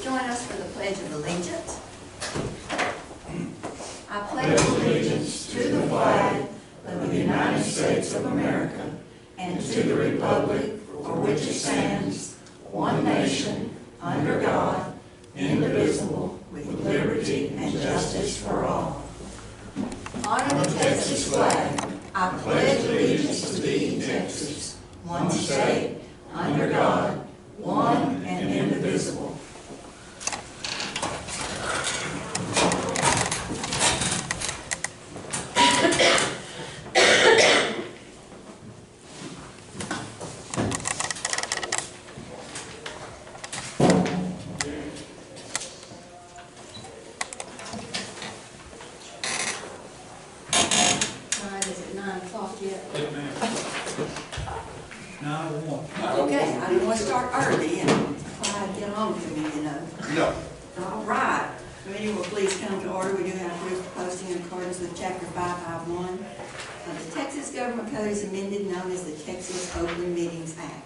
join us for the Pledge of Allegiance. I pledge allegiance to the flag of the United States of America and to the republic for which it stands, one nation, under God, indivisible, with liberty and justice for all. Honor the Texas flag. I pledge allegiance to thee, Texas, one state, under God, one and indivisible. Okay, I didn't want to start early and try to get on to me, you know. No. All right. Committee will please come to order. We do have proof of posting in accordance with Chapter 551 of the Texas Government Code is amended, known as the Texas Open Meetings Act.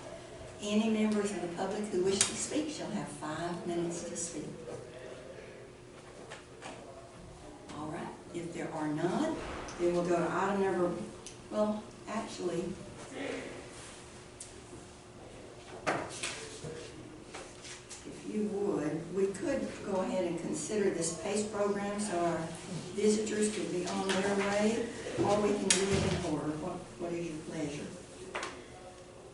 Any members of the public who wish to speak shall have 5 minutes to speak. All right. If there are none, then we'll go to item number, well, actually, if you would, we could go ahead and consider this PACE program so our visitors could be on their way, or we can do it in order. What is your pleasure?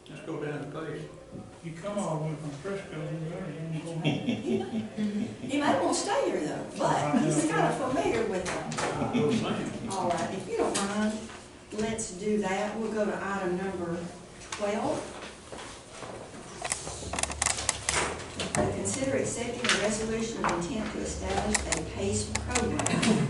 Let's go down to PACE. You come all the way from Frisco, you go home. He may won't stay here though, but he's kind of familiar with them. All right, if you don't mind, let's do that. We'll go to item number 12. Consider accepting a resolution of intent to establish a PACE program.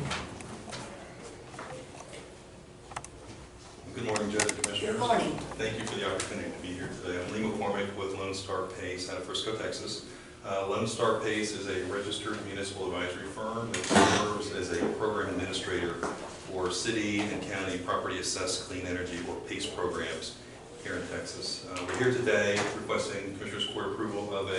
Good morning, Judge and Commissioners. Good morning. Thank you for the opportunity to be here today. I'm Lee McCormick with Lone Star PACE out of Frisco, Texas. Lone Star PACE is a registered municipal advisory firm that serves as a program administrator for city and county property assessed clean energy, or PACE programs here in Texas. We're here today requesting Commissioners Court approval of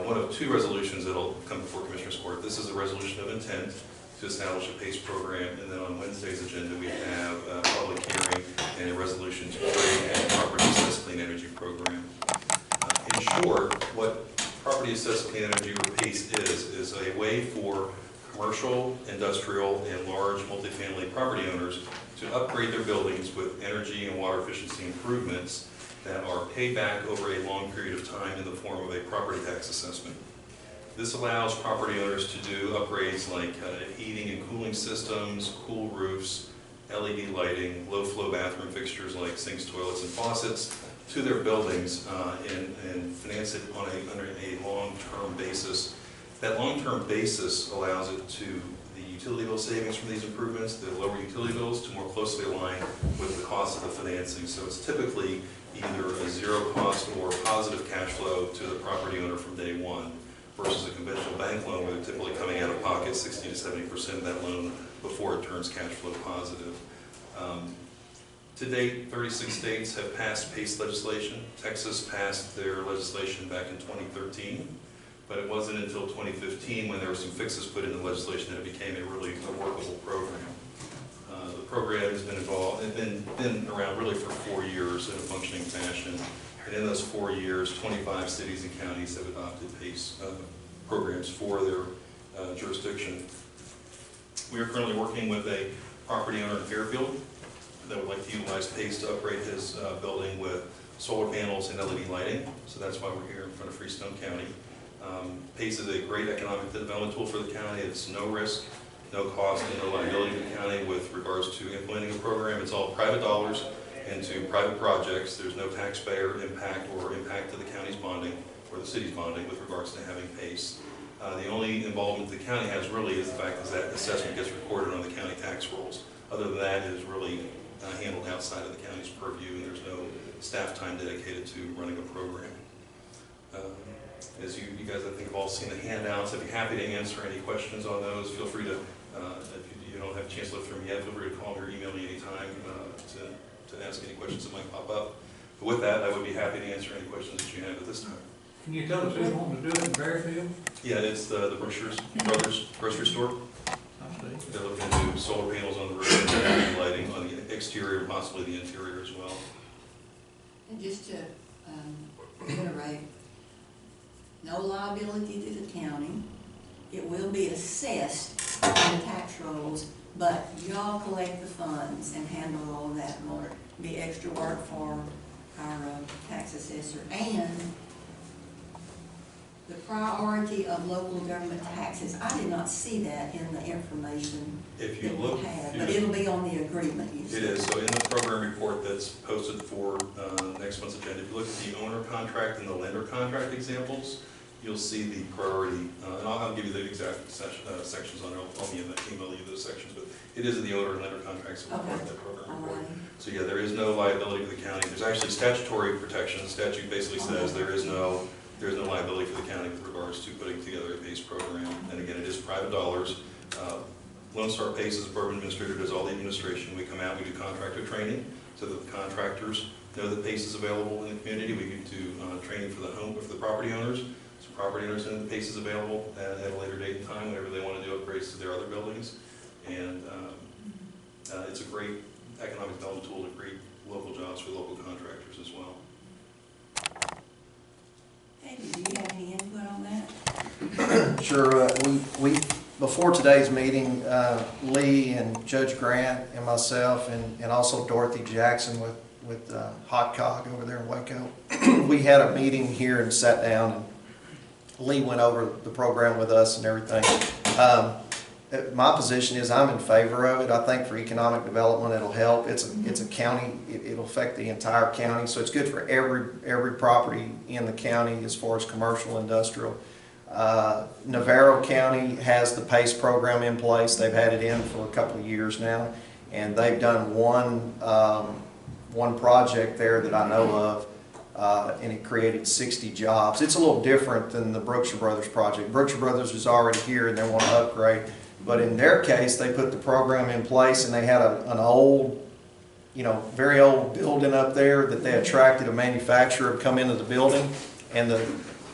one of 2 resolutions that will come before Commissioners Court. This is a resolution of intent to establish a PACE program, and then on Wednesday's agenda we have a public hearing and a resolution to create a property assessed clean energy program. In short, what property assessed clean energy, or PACE, is a way for commercial, industrial, and large multifamily property owners to upgrade their buildings with energy and water efficiency improvements that are paid back over a long period of time in the form of a property tax assessment. This allows property owners to do upgrades like heating and cooling systems, cool roofs, LED lighting, low-flow bathroom fixtures like sinks, toilets, and faucets to their buildings and finance it under a long-term basis. That long-term basis allows it to the utility bill savings from these improvements, the lower utility bills, to more closely align with the cost of the financing. So it's typically either a zero cost or positive cash flow to the property owner from day one, versus a conventional bank loan where they're typically coming out of pocket 60 to 70% of that loan before it turns cash flow positive. To date, 36 states have passed PACE legislation. Texas passed their legislation back in 2013, but it wasn't until 2015 when there were some fixes put in the legislation that it became a really workable program. The program has been been around really for 4 years in a functioning fashion. And in those 4 years, 25 cities and counties have adopted PACE programs for their jurisdiction. We are currently working with a property owner in Fairfield that would like to utilize PACE to upgrade his building with solar panels and LED lighting. So that's why we're here in front of Freestone County. PACE is a great economic development tool for the county. It's no risk, no cost, and no liability to the county with regards to implementing the program. It's all private dollars into private projects. There's no taxpayer impact or impact to the county's bonding or the city's bonding with regards to having PACE. The only involvement the county has really is the fact that assessment gets recorded on the county tax rolls. Other than that, it is really handled outside of the county's purview, and there's no staff time dedicated to running a program. As you guys, I think, have all seen the handouts. I'd be happy to answer any questions on those. Feel free to, if you don't have a chance to look through them yet, feel free to call me or email me anytime to ask any questions that might pop up. But with that, I would be happy to answer any questions that you have at this time. Can you tell us who's wanting to do it in Fairfield? Yeah, it's the Brothers grocery store. I see. They're looking to do solar panels on the roof, and lighting on the exterior, possibly the interior as well. And just to reiterate, no liability to the county. It will be assessed in the tax rolls, but y'all collect the funds and handle all of that. More be extra work for our tax assessor, and the priority of local government taxes. I did not see that in the information If you that look, we have, but it'll be on the agreement, you it said. is, so in the program report that's posted for next month's agenda, if you look at the owner contract and the lender contract examples, you'll see the priority, and I'll give you the exact sections on it, I'll email you those sections, but it is in the owner and lender contracts that we part of that program All report. right. So yeah, there is no liability to the county. There's actually statutory protection. The statute basically says there is no liability for the county with regards to putting together a PACE program. And again, it is private dollars. Lone Star PACE as a program administrator does all the administration. We come out, we do contractor training so that the contractors know that PACE is available in the community. We do training for the property owners. So property owners know that PACE is available at a later date and time whenever they want to do upgrades to their other buildings. And it's a great economic development tool to create local jobs for local contractors as well. Hey, do you have any input on that? Sure. We before today's meeting, Lee and Judge Grant and myself and also Dorothy Jackson with Hot Cog over there in Waco, we had a meeting here and sat down, and Lee went over the program with us and everything. My position is I'm in favor of it. I think for economic development it'll help. It's a county, it'll affect the entire county, so it's good for every property in the county as far as commercial, industrial. Navarro County has the PACE program in place. They've had it in for a couple of years now, and they've done one project there that I know of, and it created 60 jobs. It's a little different than the Brookshire Brothers project. Brookshire Brothers is already here and they want to upgrade. But in their case, they put the program in place, and they had an old, very old building up there that they attracted a manufacturer to come into the building, and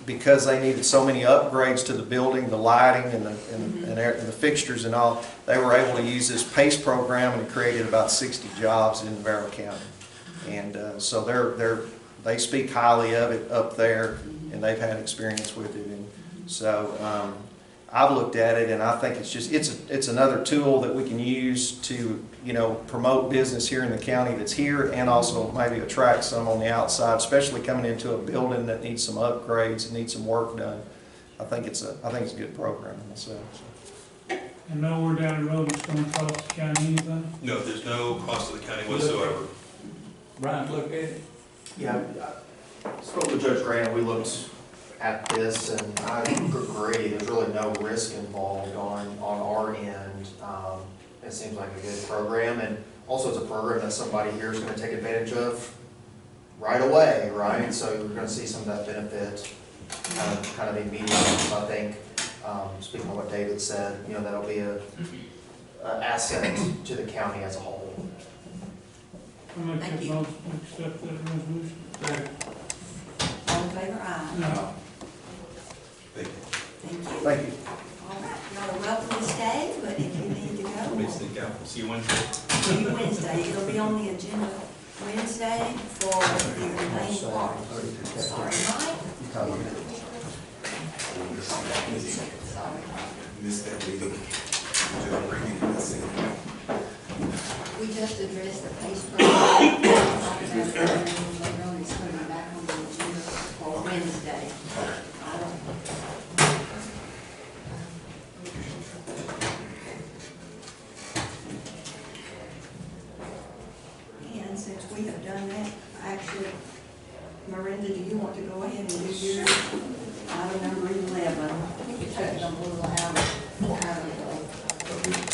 because they needed so many upgrades to the building, the lighting and the fixtures and all, they were able to use this PACE program, and it created about 60 jobs in Navarro County. And so they speak highly of it up there, and they've had experience with it, and so. I've looked at it, and I think it's another tool that we can use to promote business here in the county that's here, and also maybe attract some on the outside, especially coming into a building that needs some upgrades and needs some work done. I think it's a good program myself. So. And nowhere down the road it's gonna cost the county anything? No, there's no cost to the county whatsoever. Brian, look at it. Yeah, I spoke with Judge Grant. We looked at this, and I agree. There's really no risk involved on our end. It seems like a good program, and also it's a program that somebody here is going to take advantage of right away, right? So you're going to see some of that benefit kind of immediately. So I think, speaking of what David said, that'll be an asset to the county as a whole. I make Thank that you. motion to accept that resolution. All in favor? Aye. No. Thank you. Thank you. Thank you. All right, you're welcome to stay, but if you need to Let me go, sneak out. See you Wednesday. see you Wednesday. It'll be on the agenda Wednesday for the remaining part. Sorry, Mike. Sorry. Missed that meeting. Just bringing this in. We just addressed the PACE program. Later on, it's going to be back on the agenda for Wednesday. And since we have done that, actually, Miranda, do you want to go ahead and do your item number 11? We took them a little out of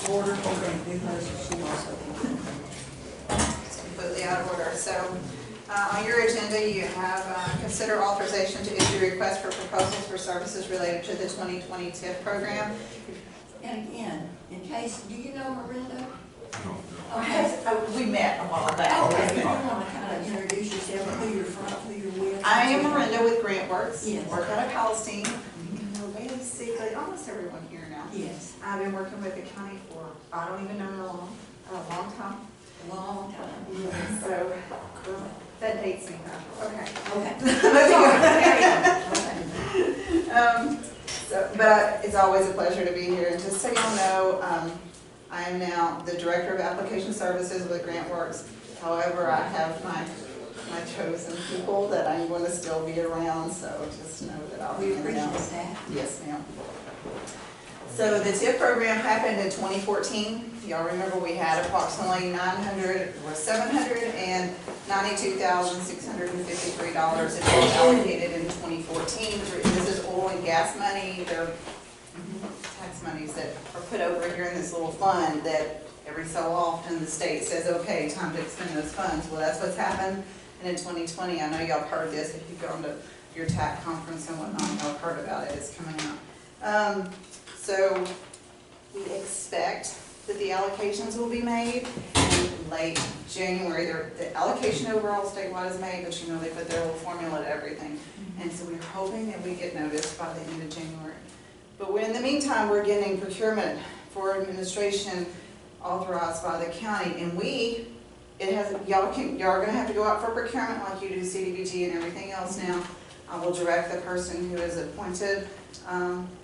order, and do hers, she also can. It's completely out of order. So on your agenda, you have consider authorization to issue requests for proposals for services related to the 2020 TIF program. And again, in case, do you know Miranda? We met a while back. Okay, you want to kind of introduce yourself, who you're from, who you're with? I am Miranda with GrantWorks. Yes. Work out of Palestine. You know basically almost everyone here now. Yes, I've been working with the county for, I don't even know how long, a long time. a long time. So, that dates me though. Okay. Okay. But it's always a pleasure to be here. And just so y'all know, I am now the Director of Application Services with GrantWorks. However, I have my chosen people that I'm going to still be around, so just know that I'll be We in and appreciate out. that. Yes, ma'am. So the TIP program happened in 2014. Y'all remember we had approximately $792,653 that was allocated in 2014. This is oil and gas money. They're tax monies that are put over here in this little fund that every so often the state says, okay, time to expend those funds. Well, that's what's happened. And in 2020, I know y'all have heard this. If you've gone to your TAC conference and whatnot, y'all have heard about it. It's coming out. So we expect that the allocations will be made in late January. The allocation overall statewide is made, but you know they put their little formula to everything. And so we're hoping that we get noticed by the end of January. But in the meantime, we're getting procurement for administration authorized by the county. And y'all are gonna have to go out for procurement like you do CDBG and everything else now. I will direct the person who is appointed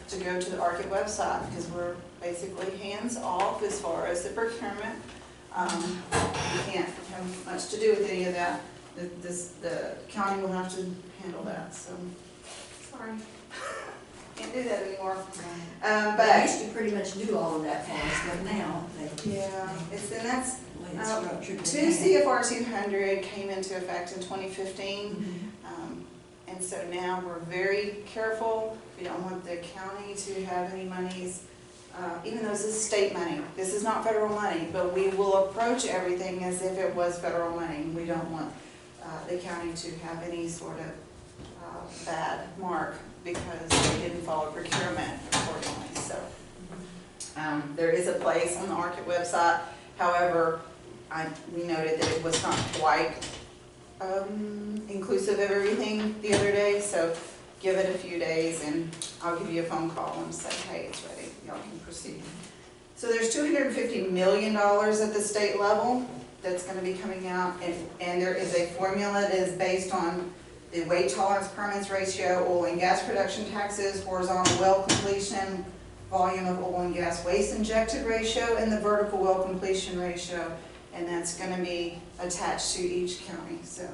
to go to the ARCID website because we're basically hands off as far as the procurement. We can't have much to do with any of that. The county will have to handle that, so, sorry. Can't do that anymore. They But, used to pretty much do all of that for us, but now they. yeah, that's, the way it's structured. 2 CFR 200 came into effect in 2015. And so now we're very careful. We don't want the county to have any monies, even though this is state money. This is not federal money, but we will approach everything as if it was federal money. We don't want the county to have any sort of bad mark because they didn't follow procurement accordingly. So there is a place on the ARCID website. However, we noted that it was not quite inclusive of everything the other day, so give it a few days and I'll give you a phone call and say, hey, it's ready, y'all can proceed. So there's $250 million at the state level that's going to be coming out, and there is a formula that is based on the weight tolerance permits ratio, oil and gas production taxes, horizontal well completion, volume of oil and gas waste injected ratio, and the vertical well completion ratio. And that's going to be attached to each county. So,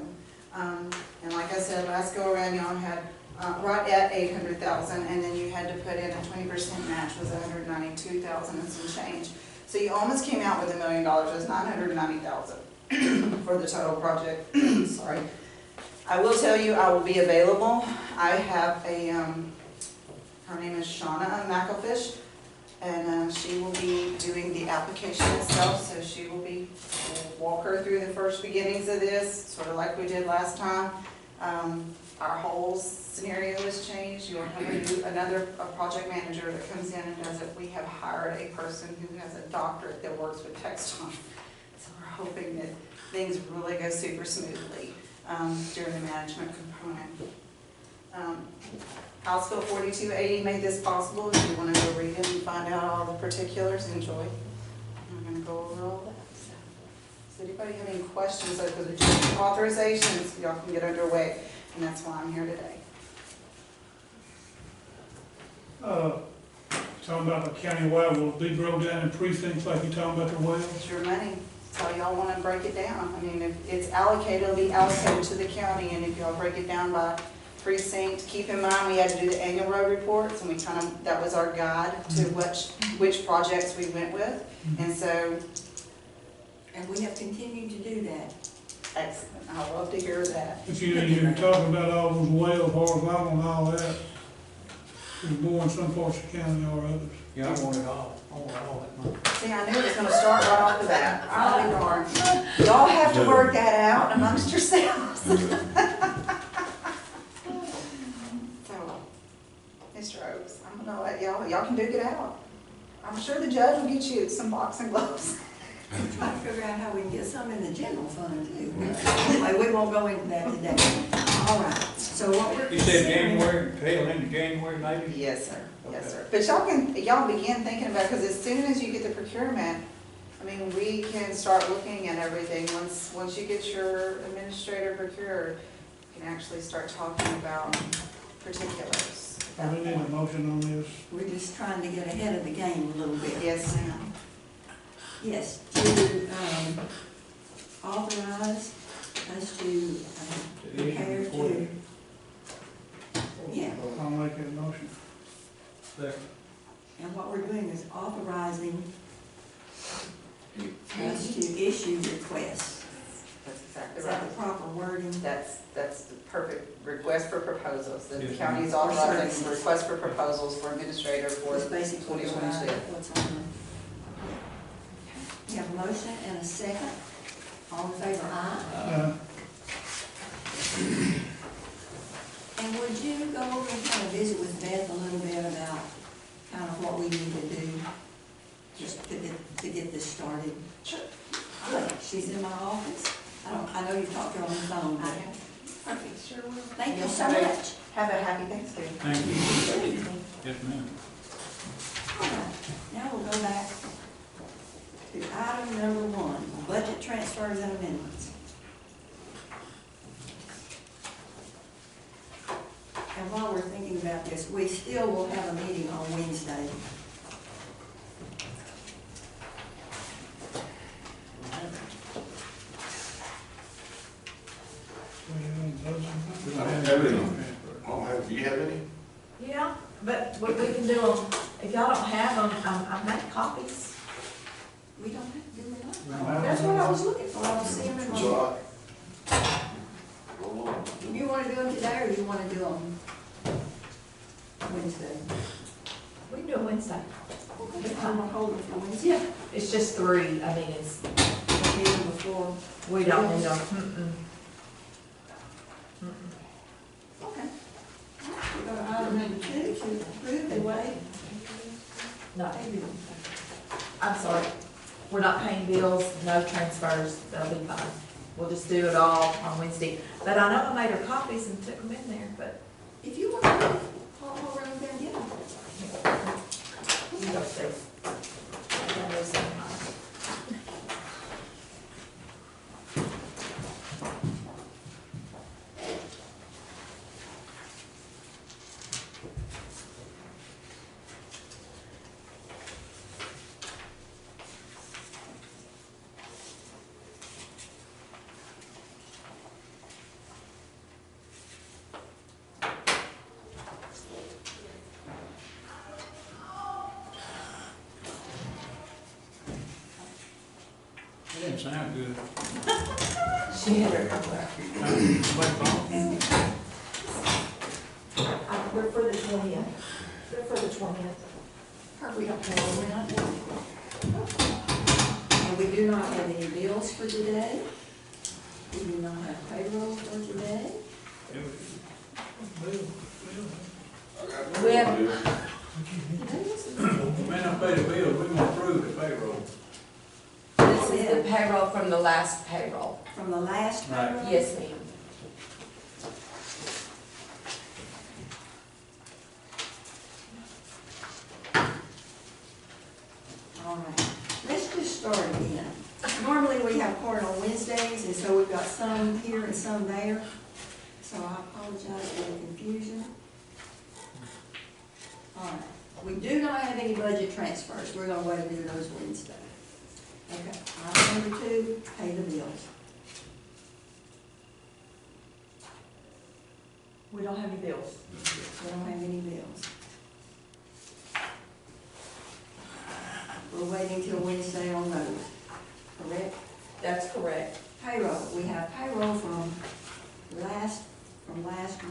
and like I said, last go around, y'all had right at 800,000, and then you had to put in a 20% match, was 192,000 and some change. So you almost came out with $1 million. It was 990,000 for the total project. Sorry. I will tell you, I will be available. I have her name is Shauna McElfish. And she will be doing the application itself, so we'll walk her through the first beginnings of this, sort of like we did last time. Our whole scenario has changed. You'll have another project manager that comes in and does it. We have hired a person who has a doctorate that works with Textron. So we're hoping that things really go super smoothly during the management component. House Bill 4280 made this possible. If you want to go read it and find out all the particulars, enjoy. I'm going to go over all that. So, does anybody have any questions over the authorizations? Y'all can get underway, and that's why I'm here today. Talking about the countywide, will it be broke down in precincts like you're talking about the wells? It's your money. That's how y'all want to break it down. I mean, if it's allocated, it'll be allocated to the county, and if y'all break it down by precinct, keep in mind we had to do the annual road reports, and that was our guide to which projects we went with, and so. And we have continued to do that. Excellent, I love to hear that. But you're talking about all those wells, horizontal and all that. There's more in some parts of the county or others. Yeah, I want it all. I want all that money. See, I knew it was gonna start right off the bat. I'll be darned. Y'all have to work that out amongst yourselves. Mr. Oaks, I'm gonna let y'all can duke it out. I'm sure the judge will get you some boxing gloves. I'm trying to figure out how we can get some in the general fund too. Anyway, we won't go into that today. All right, so what we're You said considering. January, tail end of January maybe? Yes, sir, yes, sir. But y'all begin thinking about, because as soon as you get the procurement, I mean, we can start looking at everything. Once you get your administrator procured, you can actually start talking about particulars. Do we need a motion on this? We're just trying to get ahead of the game a little bit. Yes. Now. Yes, to authorize us to prepare to, yeah. I'll make that motion. Second. And what we're doing is authorizing us to issue requests. That's exactly Is right. that the proper wording? That's the perfect request for proposals. The Yes, county is ma'am. authorizing request for proposals for administrator for It's basically 2022. what's on the. We have a motion and a second. All in favor, aye. And would you go over and kind of visit with Beth a little bit about kind of what we need to do, just to get this started? Sure. She's in my office. I know you've talked to her on the phone, I but have. perfect. Sure will. Thank you Yes, so ma'am. much. Have a happy Thanksgiving. Thank you. Yes, ma'am. All right, now we'll go back to item number 1, budget transfers and amendments. And while we're thinking about this, we still will have a meeting on Wednesday. We I don't have any. Do you have any? Yeah, but we can do them, if y'all don't have them, I make copies. We don't have to do it don't now. have That's them. what I was looking for, I was seeing them. July. You want to do them today, or you want to do them Wednesday? We can do it Wednesday. I'm gonna hold it for Wednesday. It's just 3, I mean, it's, We'll do them before. we don't need them. Mm-mm. Mm-mm. Okay. We go to item number 2, to approve the way. No, I'm sorry, we're not paying bills, no transfers, they'll be fine. We'll just do it all on Wednesday. But I know I made her copies and took them in there, but If you want to, I'll run there and get them. you go see. I got those in mine. It didn't sound good. She had her cover. We're for the 20th. They're for the 20th. We don't have a And we do not have any bills for today. We do not have payroll for today. We have, May not pay the bill, we're gonna approve the payroll. this is the payroll from the last payroll. From the last Right. payroll? Yes, ma'am. All right, let's just start again. Normally, we have court on Wednesdays, and so we've got some here and some there. So I apologize for the confusion. All right, we do not have any budget transfers. We're gonna wait and do those Wednesday. Okay, item number 2, pay the bills. We don't have any bills. We don't have any bills. We're waiting till Wednesday on those, correct? That's correct. Payroll, we have payroll from last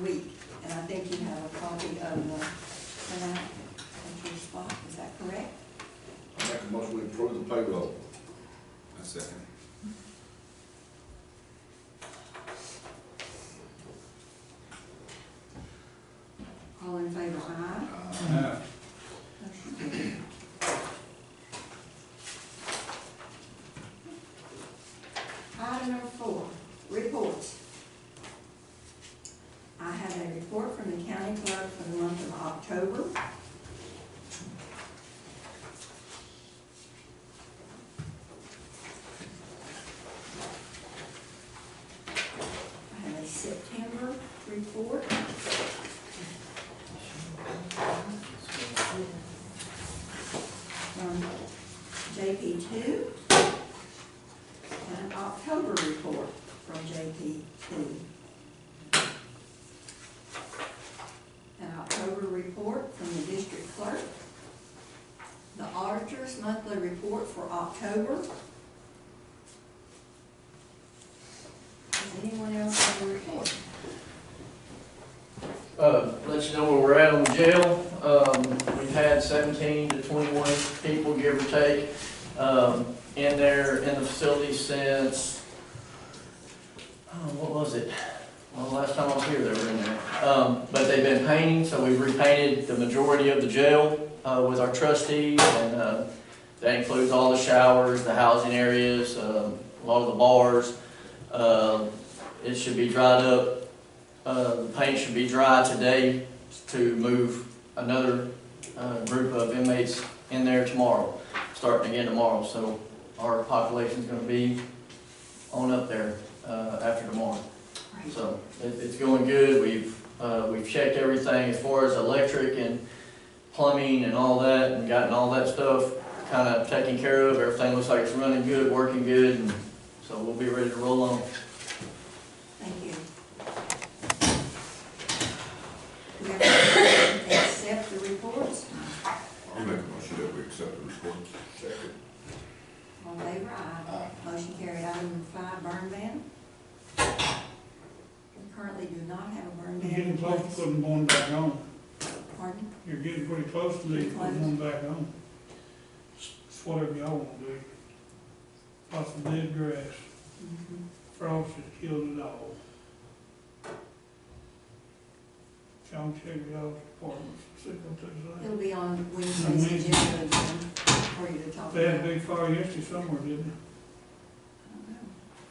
week, and I think you have a copy of the printout at your spot, is that correct? I make a motion we approve the payroll. I second. All in favor, aye? Motion carried. I have a September report. From JP2. And an October report from JP2. An October report from the district clerk. The auditor's monthly report for October. Does anyone else have a report? Let you know where we're at on the jail. We've had 17 to 21 people, give or take, in there in the facility since, what was it? Well, the last time I was here, they were in there. But they've been painting, so we've repainted the majority of the jail with our trustees, and that includes all the showers, the housing areas, a lot of the bars. It should be dried up. The paint should be dry today to move another group of inmates in there tomorrow, starting again tomorrow. So our population's gonna be on up there after tomorrow. So it's going good. We've checked everything as far as electric and plumbing and all that, and gotten all that stuff kind of taken care of. Everything looks like it's running good, working good, and so we'll be ready to roll on. Thank you. Do we have a motion to accept the reports? I'll make a motion that we accept the report. Second. All in favor, aye. Motion carried. Item 5, burn ban. We currently do not have a burn ban. You're getting in close to place. putting one back on. Pardon? You're getting pretty close to putting one back on. It's whatever y'all want to do. Lots of dead grass. Mhm. Frost has killed it all. Y'all check y'all's departments, see what they It'll say. be on Wednesday's agenda again for you to talk They had a about. big fire yesterday somewhere, didn't they? I don't know.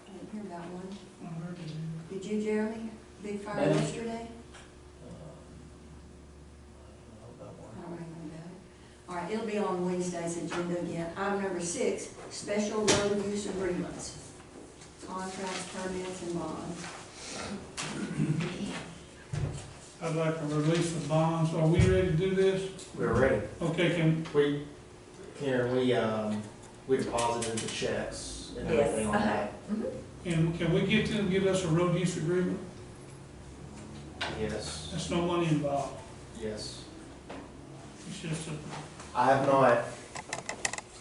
I didn't hear about one. I heard they did. Did you, Jeremy? Big fire Ma'am? yesterday? I don't even know. All right, it'll be on Wednesday's agenda again. Item number 6, special road use agreements. Contracts, permits, and bonds. I'd like to release the bonds. Are we ready to do this? We're ready. Okay, We deposited the checks and Yes. everything on that. can we get them to give us a road use agreement? Yes, There's no money involved. yes. It's just a, I have not,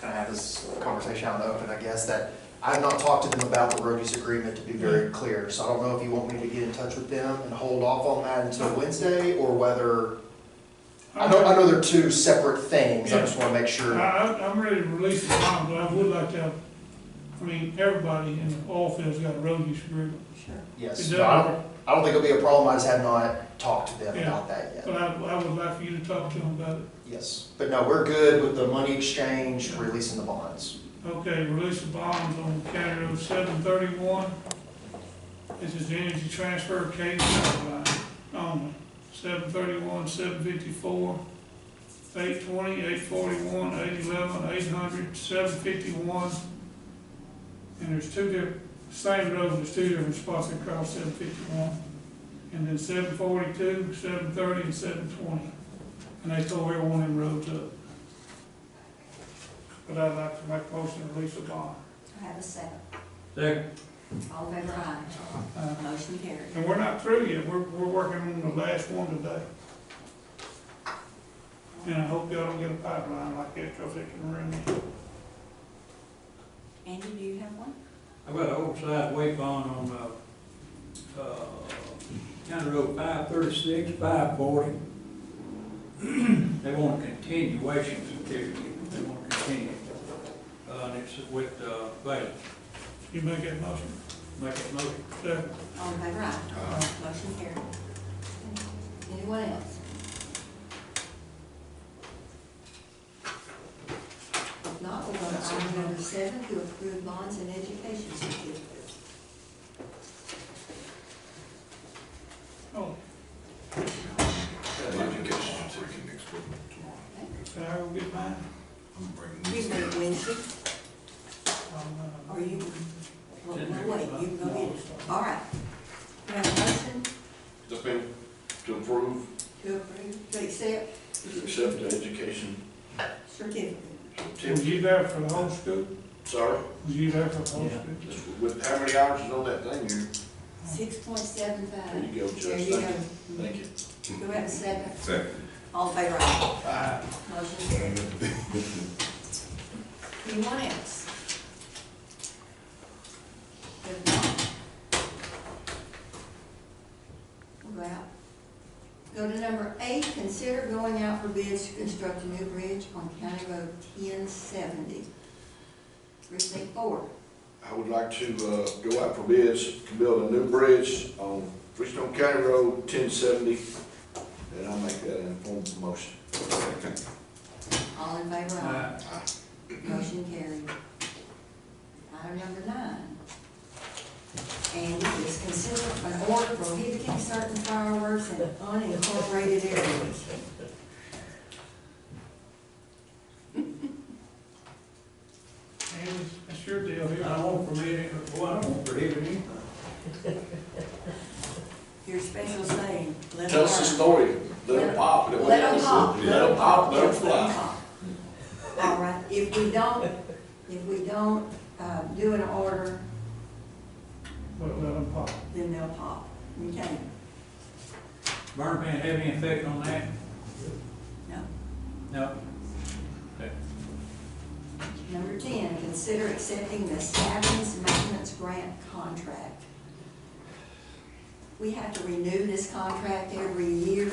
gonna have this conversation out in the open, I guess, that I have not talked to them about the road use agreement, to be very clear. So I don't know if you want me to get in touch with them and hold off on that until Wednesday, or whether, I know they're two separate things, I just wanna make sure. I'm ready to release the bonds, but I would like to have, everybody in the oil field's got a road use agreement. Sure. Yes, It but does. I don't think it'll be a problem, I just have not talked to them Yeah. about that yet. But I would like for you to talk to them about it. Yes, but no, we're good with the money exchange, releasing the bonds. Okay, release the bonds on County Road 731. This is the energy transfer cable line only. 731, 754, 820, 841, 811, 800, 751. And there's two different, same road, there's two different spots across 751. And then 742, 730, and 720. And they tore every one of them roads up. But I'd like to make a motion to release a bond. I have a second. Second. All in favor, aye. Motion carried. And we're not through yet, we're working on the last one today. And I hope y'all don't get a pipeline like that, because it can ruin it. Andy, do you have one? I've got an oversized weight bond on, County Road 536, 540. They want a continuation certificate, they want to continue. And it's with, Bailey. You make that motion? Make it motion. Second. All in favor, aye. Motion carried. Anyone else? If not, we'll go to item number 7, to approve bonds and education certificates. Oh, Education certificate next week. Can I go get mine? I'm bringing You this. can go Wednesday, I'll, or you, well, no, wait, you can go get it. All right. We have a motion Just been to approve, to approve, to accept to accept the education. certificate. Was you there for the whole school? Sorry, Was you there for the whole Yeah. school? just with how many hours is on that thing here? 6.75. There you go, Judge. There you go. Thank you. Do we have a second? Second. All in favor, aye. Motion carried. Anyone else? If not, we'll go out. Go to number 8, consider going out for bids to construct a new bridge on County Road 1070. Precinct 4. I would like to, go out for bids to build a new bridge on Freestone County Road 1070, and I'll make that in form of motion. Second. All in favor, aye. Motion carried. Item number 9. And it is consider an order prohibiting certain fireworks in unincorporated areas. Andy, that's your deal I here. don't want to permit it, well, I don't want to prohibit anything. Your special saying, let Tell us the them story, let them pop. Let them pop. Let them pop, let them Yes, fly. pop. All right, if we don't, do an order, But let them pop. then they'll pop. Okay? Burn ban have any effect on that? No. No? Okay. Number 10, consider accepting the Savings Maintenance Grant contract. We have to renew this contract every year,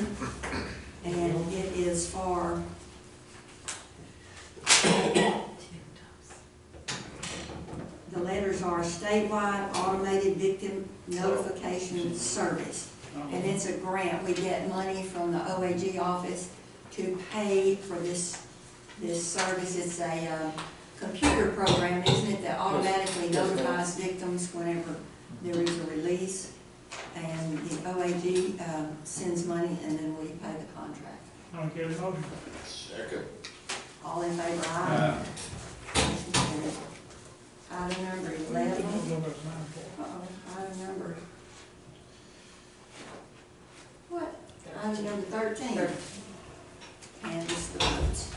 and it is for the letters are statewide automated victim notification service. And it's a grant. We get money from the OAG office to pay for this service. It's a computer program, isn't it, that automatically notifies victims whenever there is a release. And the OAG sends money, and then we pay the contract. I'll get a motion. Second. All in favor, aye. Motion carried. Item number 11. Item number, what? Item number 13. Canvass the votes.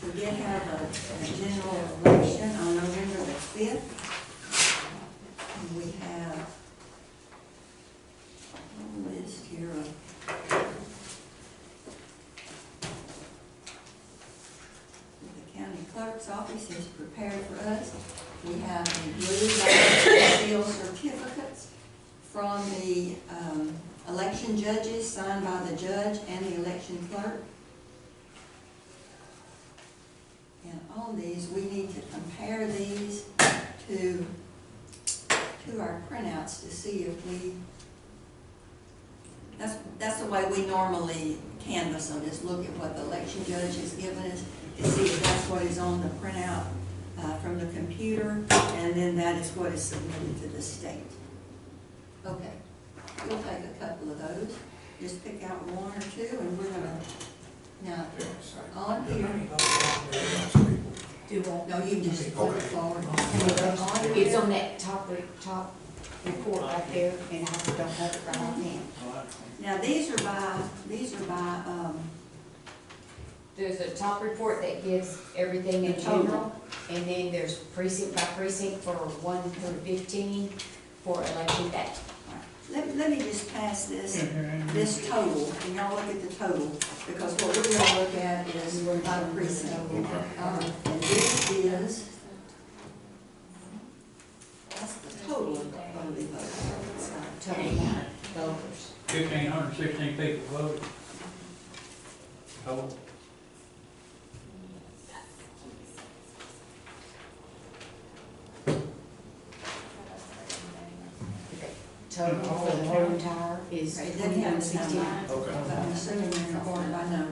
We did have a general election on November the 5th. And we have a list here of the county clerk's office has prepared for us. We have the blue seal certificates from the election judges signed by the judge and the election clerk. And on these, we need to compare these to our printouts to see if we, that's the way we normally canvass them, is look at what the election judge has given us to see if that's what is on the printout from the computer, and then that is what is submitted to the state. Okay, we'll take a couple of those, just pick out one or two, and we're gonna, now, on here, Do what? no, you just flip it forward. It's on that top report right there, and I don't have it right on hand. Now, these are by, There's a top report that gives everything in The total. general, and then there's precinct by precinct for 1 through 15 for election day. let me just pass this, Here, Andy. this total, and y'all look at the total, because what we're gonna look at is by precinct. And this is, that's the total of the votes. Total amount of voters. 1,516 people voted. Total. Total for the whole entire is Okay, it doesn't have the 2169. number, but I'm assuming they're going by number.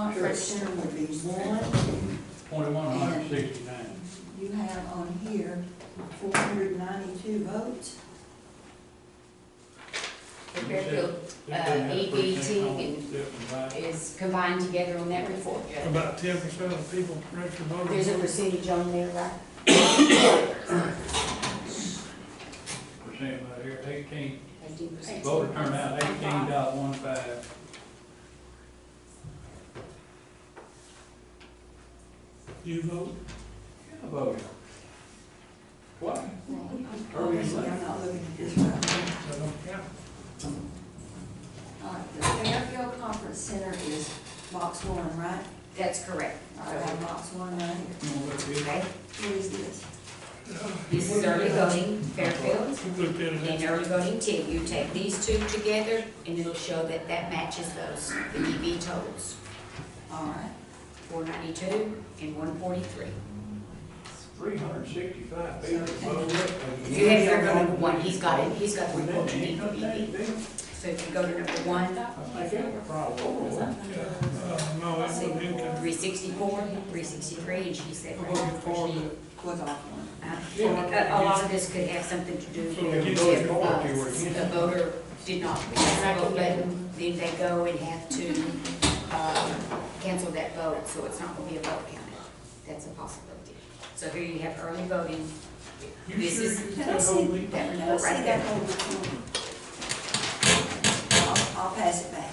Conference center would be 1, 2,169. you have on here 492 votes. The Fairfield, EBT is combined together on that report, Judge. About 10% of the people registered voters. There's a percentage on there, right? Percent right here, 18, 18%. voter turnout, 18.15. You vote? I voted. What? Obviously, I'm not looking at this right now. That don't count. All right, the Fairfield Conference Center is box 1, right? That's correct. All right, I have box 1 right here. You wanna look at this? Okay, What is this? this is early voting, Fairfield, We looked at it. and early voting too. You take these two together, and it'll show that that matches those, the EB totals, All right. 492 and 143. 365 people voted. You have to go to number 1, he's got it, he's got the report you need for EB. Ain't So if you go to number 1, No, it wasn't income. 364, 363, and she said I'm right looking now, for she, the, Was off one. a lot of this could have something to do with if the voter did not cast the vote button, then they go and have to cancel that vote, so it's not going to be a vote counted. That's a possibility. So here you have early voting. This is Can I see that Can I report see right that there. whole report? I'll pass it back.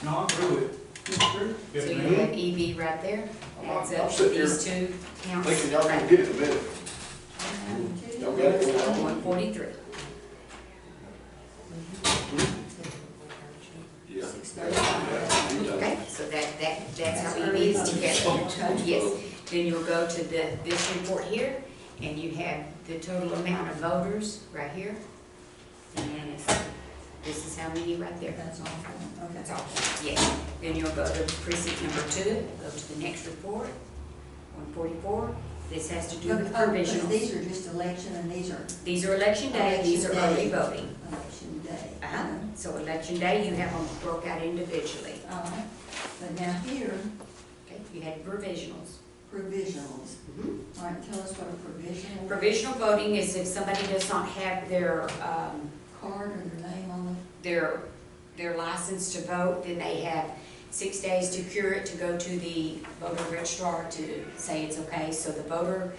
No, I'm through it. It's true. So you have EB right there, adds up to sitting here these two counts. Thinking y'all right gonna get it in a minute. Y'all got it? 143. Yeah. 635. Okay, so that's how EB is together. Yes, then you'll go to this report here, and you have the total amount of voters right here. And this is how many right there. That's all. Okay. That's all, yes. Then you'll go to precinct number 2, go to the next report, 144. This has to do with Because provisionals. these are just election and these are These are election day, these are Election day. early voting. election day. So election day, you have them broke out individually. All right, but now here, Okay, you had provisionals. provisionals. All right, tell us what a provisional. Provisional voting is if somebody does not have their, Card or their name on their license to vote, then they have 6 days to cure it, to go to the voter registrar to say it's okay. So the voter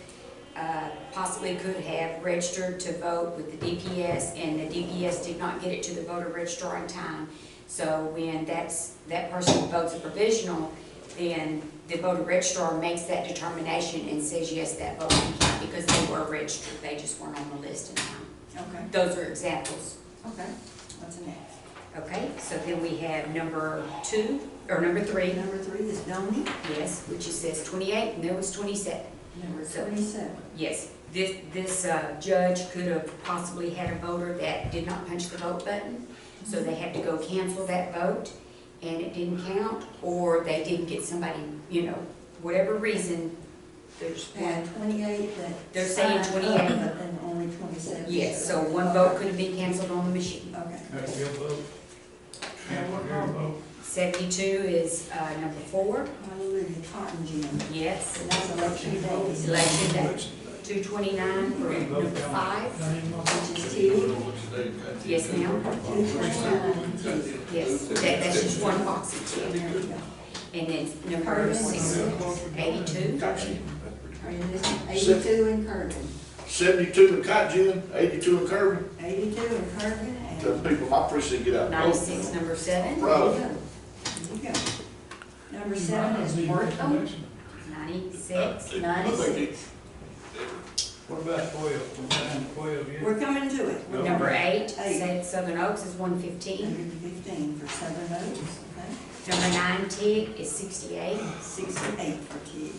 possibly could have registered to vote with the DPS, and the DPS did not get it to the voter registrar in time. So when that person votes a provisional, then the voter registrar makes that determination and says, yes, that vote can count, because they were registered, they just weren't on the list in time. Okay, Those are examples. okay. What's the next? Okay, so then we have number 2, or number 3, Number 3 is Donnie. yes, which it says 28, and there was 27. Number So- 27. Yes, this judge could have possibly had a voter that did not punch the vote button, so they had to go cancel that vote, and it didn't count, or they didn't get somebody, whatever reason, there's And one. 28 that. They're saying signed 28. up, But then only 27. Yes, so one vote could have been canceled on the machine. Okay. That's your vote. I'll vote. 72 is number 4, Hallelujah, Cotton Gin. yes. And that's election day. It's election day. 229 for number 5, I need my vote. Which is Tilly. yes ma'am, 229. yes, that's just one box of There two. you go. And then number 6, 82, Are you listening? 82 in Kirby. 72 in Cotton Gin, 82 in Kirby. 82 in Kirby and. Tell the people in my precinct get out and vote. 96, number 7, Proud. There you go. Number 7 is Wortham, 96, 96. What about 12? We're down to 12 yet? We're coming to it. We're number coming- 8, said Southern Oaks is 115, 115 for 7 votes, okay? number 9, Tig is 68, 68 for T,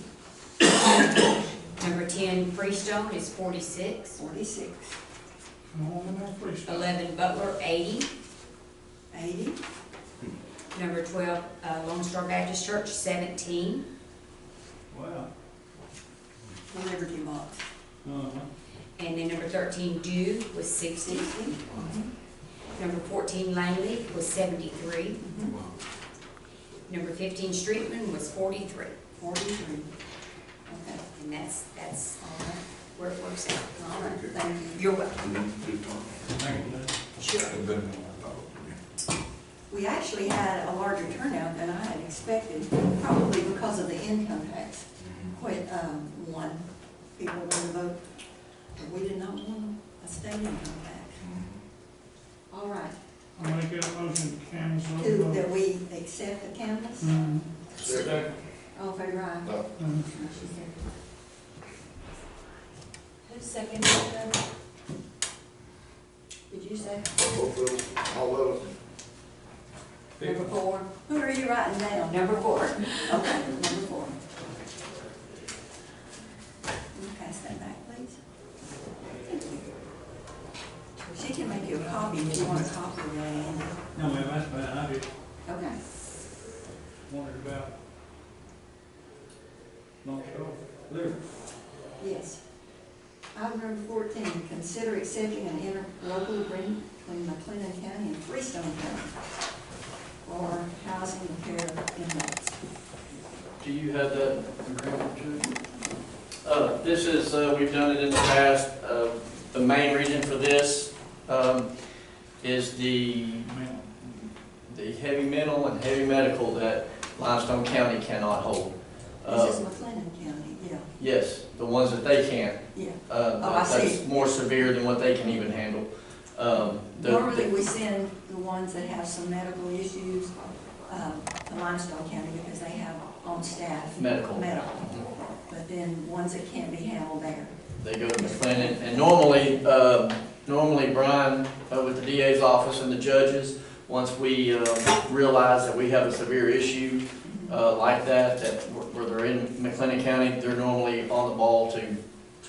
number 10, Freestone is 46, 46, No, no, please. 11, Butler, 80, 80, number 12, Lone Star Baptist Church, 17, Wow. Liberty Box, Uh-huh. and then number 13, Dew was 60, 60. number 14, Langley was 73, Number 15, Streetman, was 43. 43. Okay, And that's all right, where it works out. all right, thank you. You're welcome. Good time. Thank you, Lynn. Sure. It's better than I thought. We actually had a larger turnout than I had expected, probably because of the income tax. Quite, one, people wanted to vote, but we did not want a state income tax. All right, I'll make that motion to canvass those two, votes. that we accept the canvas, Second. all in favor, aye. Mm. Motion carried. Who seconded that? Did you say Both of them, all of them. number 4? Who are you writing down? Number 4. Okay, number 4. Can you pass that back, please? Thank you. She can make you a copy if you want a copy of that, Andy. No, ma'am, that's fine, I just Okay. wondered about Lone Star. There. Yes. Item number 14, consider accepting an interlocal agreement between McLennan County and Freestone County for housing and care of inmates. Do you have that agreement, Jude? This is, we've done it in the past. The main reason for this is the heavy mental and heavy medical that Limestone County cannot hold. This is McLennan County, yeah, Yes, the ones that they can't. yeah. I That's see. more severe than what they can even handle. Normally, we send the ones that have some medical issues to Limestone County because they have on staff. Medical. Medical. But then ones that can't be handled there. They go to McLennan, and normally Brian, with the DA's office and the judges, once we realize that we have a severe issue like that where they're in McLennan County, they're normally on the ball to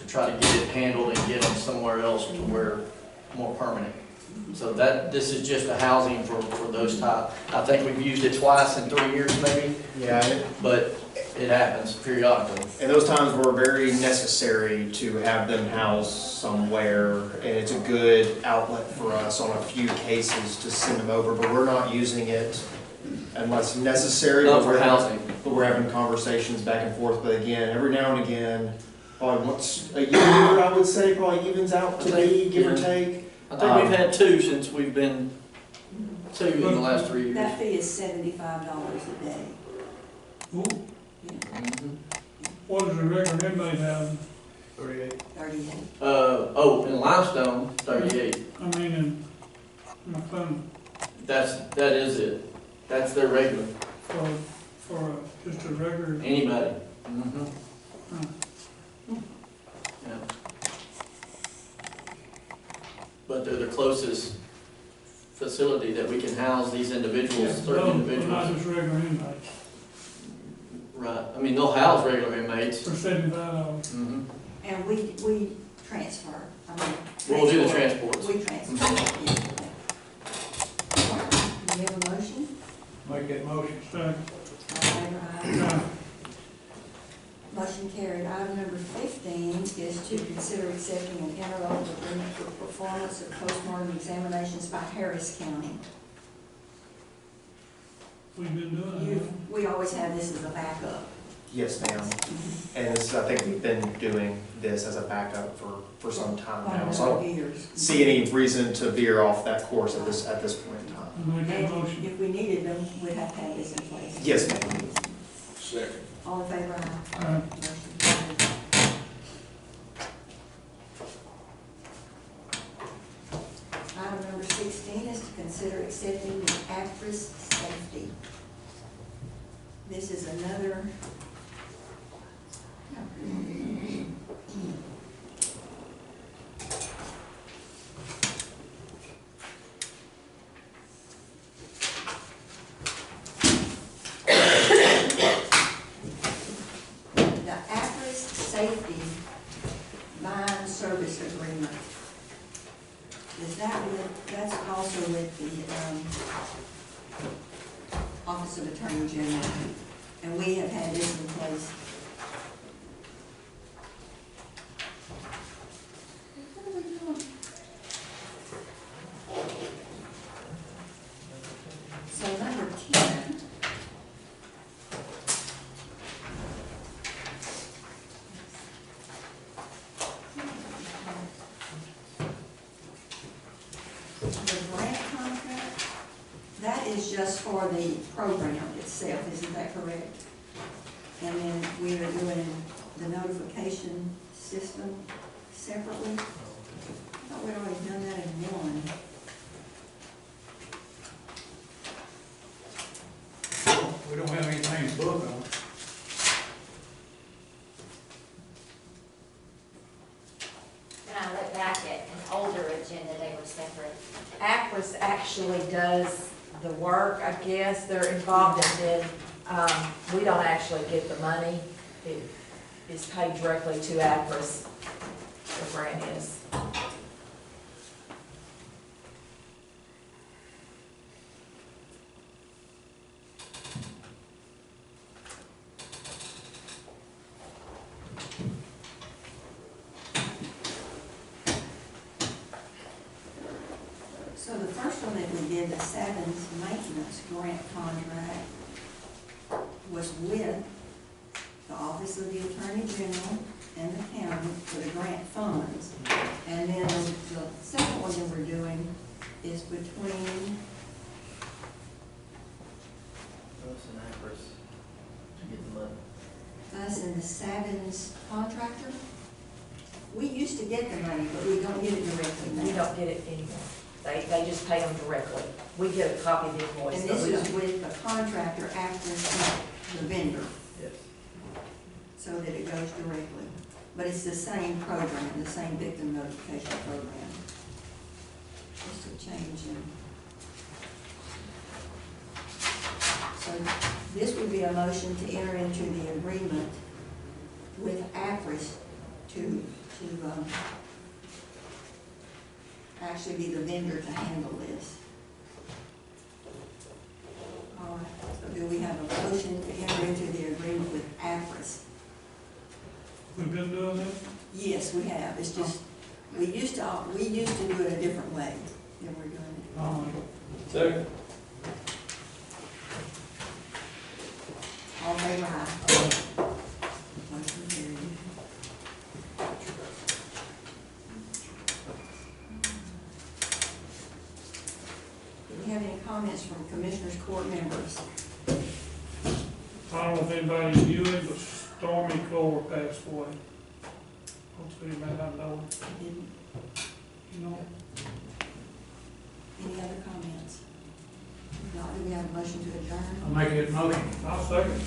try to get it handled and get them somewhere else to where more permanent. So this is just a housing for those type. I think we've used it twice in 3 years maybe, Yeah, but it happens periodically. and those times were very necessary to have them housed somewhere, and it's a good outlet for us on a few cases to send them over, but we're not using it unless necessary. Not but for we're- housing. But we're having conversations back and forth, but again, every now and again, probably once a year, I would say, probably evens out to be, give or Yeah. take. I think we've had 2 since we've been, 2 in the last 3 years. That fee is $75 a day. Ooh, Yeah, Mhm. what is the regular inmate housing? 38. 38. In Limestone, 38. I mean, in McLennan, That is it. That's their regular. for just a regular, Anybody. Mhm. Hmm. Yeah. But they're the closest facility that we can house these individuals, certain not individuals. just regular inmates, Right. I mean, they'll house regular inmates. for $75. Mhm. And we transfer, I mean. We'll do the transport. transports. We transfer, yeah. All right, do we have a motion? Make that motion. Second. All in favor, aye. Motion carried. Item number 15 is to consider accepting an interlocal agreement for performance of postmortem examinations by Harris County. We've been doing that. We always have this as a backup. Yes, ma'am. And this, I think we've been doing this as a backup for some time now, so I don't Years. see any reason to veer off that course at this point in time. I make that And motion. if we needed them, we'd have to have this in place. Yes, ma'am. Second. All in favor, aye. Aye. Motion carried. Item number 16 is to consider accepting the actress safety. This is another. The actress safety line service agreement. Is that with, that's also with the, Office of Attorney General, and we have had this in place. What are we doing? So number 10 just for the program itself, isn't that correct? And then we are doing the notification system separately. I thought we'd already done that in one. We don't have anything to book on. When I look back at an older agenda, they were separate. Acris actually does the work, I guess, they're involved, and then, we don't actually get the money. It is paid directly to Acris, the grant is. So the first one that we did, the Savins Maintenance Grant Contract, was with the Office of the Attorney General and the county for the grant funds. And then the second one that we're doing is between, Us and Acris to get the money. us and the Savins contractor. We used to get the money, but we don't get it directly now. We don't get it anymore. They just pay them directly. We get a copy of the invoice, And but this we is don't. with the contractor after the vendor, Yes. so that it goes directly. But it's the same program, the same victim notification program. Just a change in. So this would be a motion to enter into the agreement with Acris to actually be the vendor to handle this. All right, so do we have a motion to enter into the agreement with Acris? We've been doing that? Yes, we have, it's just, we used to do it a different way than we're doing it. All right. Second. All in favor, aye. Motion carried. Do we have any comments from Commissioners Court members? I don't know if anybody knew it, but Stormy Clover passed away. Hopefully you may not know it, Didn't- you know. Any other comments? If not, do we have a motion to adjourn? I'll make it motion. I'll second.